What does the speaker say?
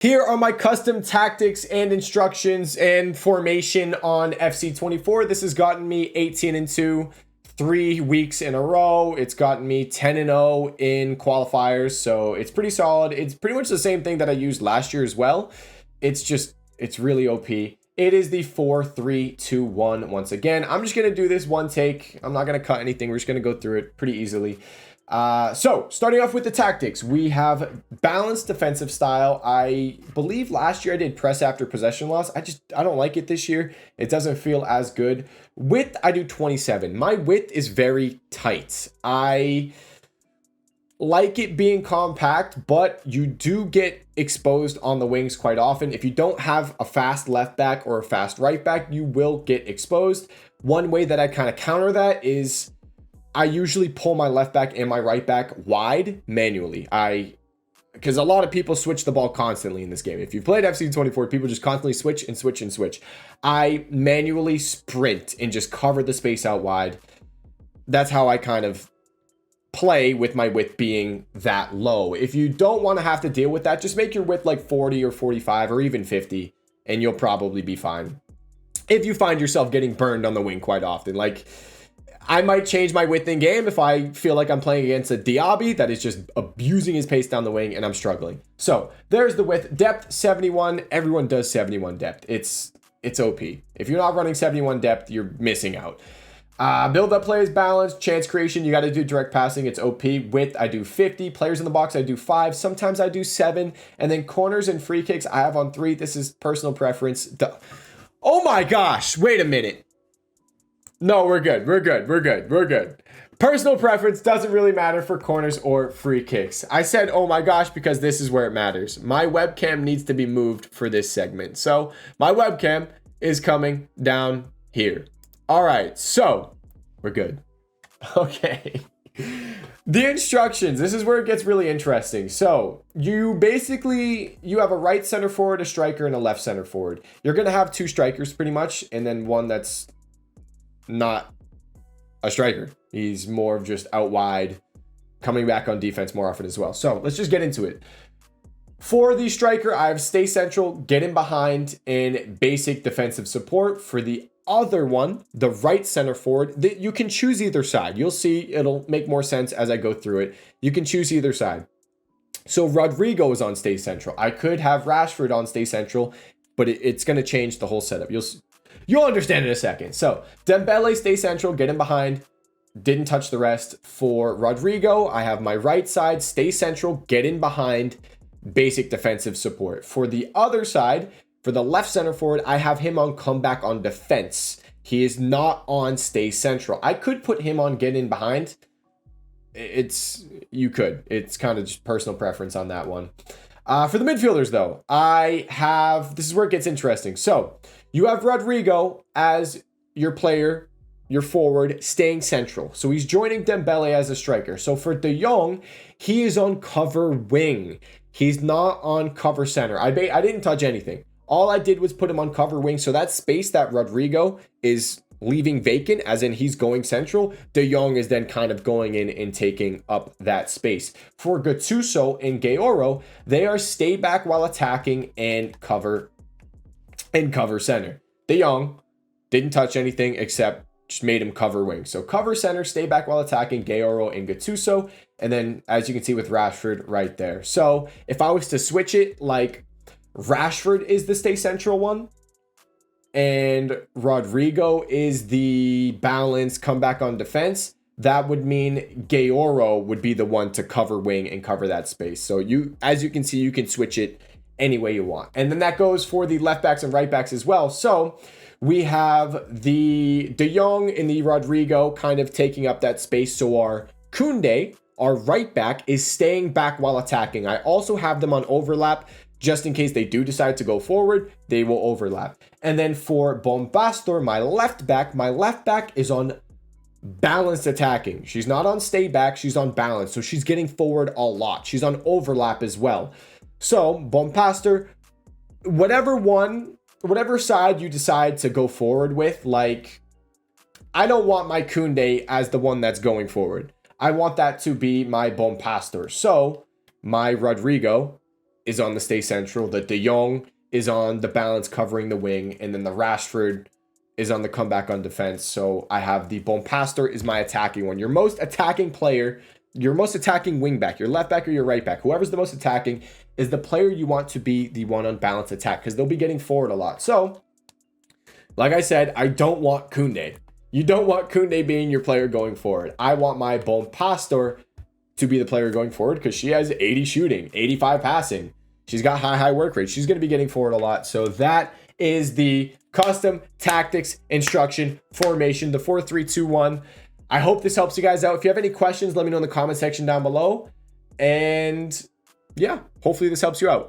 Here are my custom tactics and instructions and formation on FC24. This has gotten me 18-2, 3 weeks in a row. It's gotten me 10-0 in qualifiers, so it's pretty solid. It's pretty much the same thing that I used last year as well. It's really OP. It is the 4-3-2-1 once again. I'm just going to do this one take. I'm not going to cut anything. We're just going to go through it pretty easily. So starting off with the tactics, we have balanced defensive style. I believe last year I did press after possession loss. I don't like it this year. It doesn't feel as good. Width, I do 27. My width is very tight. I like it being compact, but you do get exposed on the wings quite often. If you don't have a fast left back or a fast right back, you will get exposed. One way that I kind of counter that is I usually pull my left back and my right back wide manually. Because a lot of people switch the ball constantly in this game. If you've played FC24, people just constantly switch and switch and switch. I manually sprint and just cover the space out wide. That's how I kind of play with my width being that low. If you don't want to have to deal with that, just make your width like 40 or 45 or even 50, and you'll probably be fine. If you find yourself getting burned on the wing quite often, like I might change my width in game if I feel like I'm playing against a Diaby that is just abusing his pace down the wing and I'm struggling. So there's the width. Depth 71. Everyone does 71 depth. It's OP. If you're not running 71 depth, you're missing out. Build up play is balanced. Chance creation, you got to do direct passing. It's OP. Width, I do 50. Players in the box, I do 5. Sometimes I do 7. And then corners and free kicks, I have on 3. This is personal preference. Oh my gosh. Wait a minute. No, we're good. We're good. Personal preference doesn't really matter for corners or free kicks. I said, oh my gosh, because this is where it matters. My webcam needs to be moved for this segment. So my webcam is coming down here. All right, so we're good. Okay. The instructions, this is where it gets really interesting. So you have a right center forward, a striker, and a left center forward. You're going to have 2 strikers pretty much, and then one that's not a striker. He's more of just out wide, coming back on defense more often as well. So let's just get into it. For the striker, I have stay central, get in behind, and basic defensive support. For the other one, the right center forward, you can choose either side. You'll see it'll make more sense as I go through it. You can choose either side. So Rodrigo is on stay central. I could have Rashford on stay central, but it's going to change the whole setup. You'll understand in a second. So Dembele, stay central, get in behind, didn't touch the rest. For Rodrigo, I have my right side, stay central, get in behind, basic defensive support. For the other side, for the left center forward, I have him on comeback on defense. He is not on stay central. I could put him on get in behind. You could. It's kind of just personal preference on that one. For the midfielders, though, this is where it gets interesting. So you have Rodrigo as your player, your forward, staying central. So he's joining Dembele as a striker. So for De Jong, he is on cover wing. He's not on cover center. I didn't touch anything. All I did was put him on cover wing. So that space that Rodrigo is leaving vacant, as in he's going central, De Jong is then kind of going in and taking up that space. For Gattuso and Gaoro, they are stay back while attacking and cover center. De Jong didn't touch anything except just made him cover wing. So cover center, stay back while attacking, Gaoro and Gattuso. And then as you can see with Rashford right there. So if I was to switch it, like Rashford is the stay central one and Rodrigo is the balance comeback on defense, that would mean Gaoro would be the one to cover wing and cover that space. So as you can see, you can switch it any way you want. And then that goes for the left backs and right backs as well. So we have the De Jong and the Rodrigo kind of taking up that space. So our Koundé, our right back, is staying back while attacking. I also have them on overlap just in case they do decide to go forward, they will overlap. And then for Bombastor, my left back is on balanced attacking. She's not on stay back, she's on balance. So she's getting forward a lot. She's on overlap as well. So Bombastor, whatever side you decide to go forward with, like, I don't want my Koundé as the one that's going forward. I want that to be my Bombastor. So my Rodrigo is on the stay central, the De Jong is on the balance covering the wing, and then the Rashford is on the comeback on defense. So I have the Bonpastor is my attacking one. Your most attacking player, your most attacking wing back, your left back or your right back, whoever's the most attacking is the player you want to be the one on balance attack, because they'll be getting forward a lot. So like I said, I don't want Koundé. You don't want Koundé being your player going forward. I want my Bonpastor to be the player going forward, because she has 80 shooting, 85 passing. She's got high work rate. She's going to be getting forward a lot. So that is the custom tactics instruction formation, the 4-3-2-1. I hope this helps you guys out. If you have any questions, let me know in the comment section down below. And yeah, hopefully this helps you out.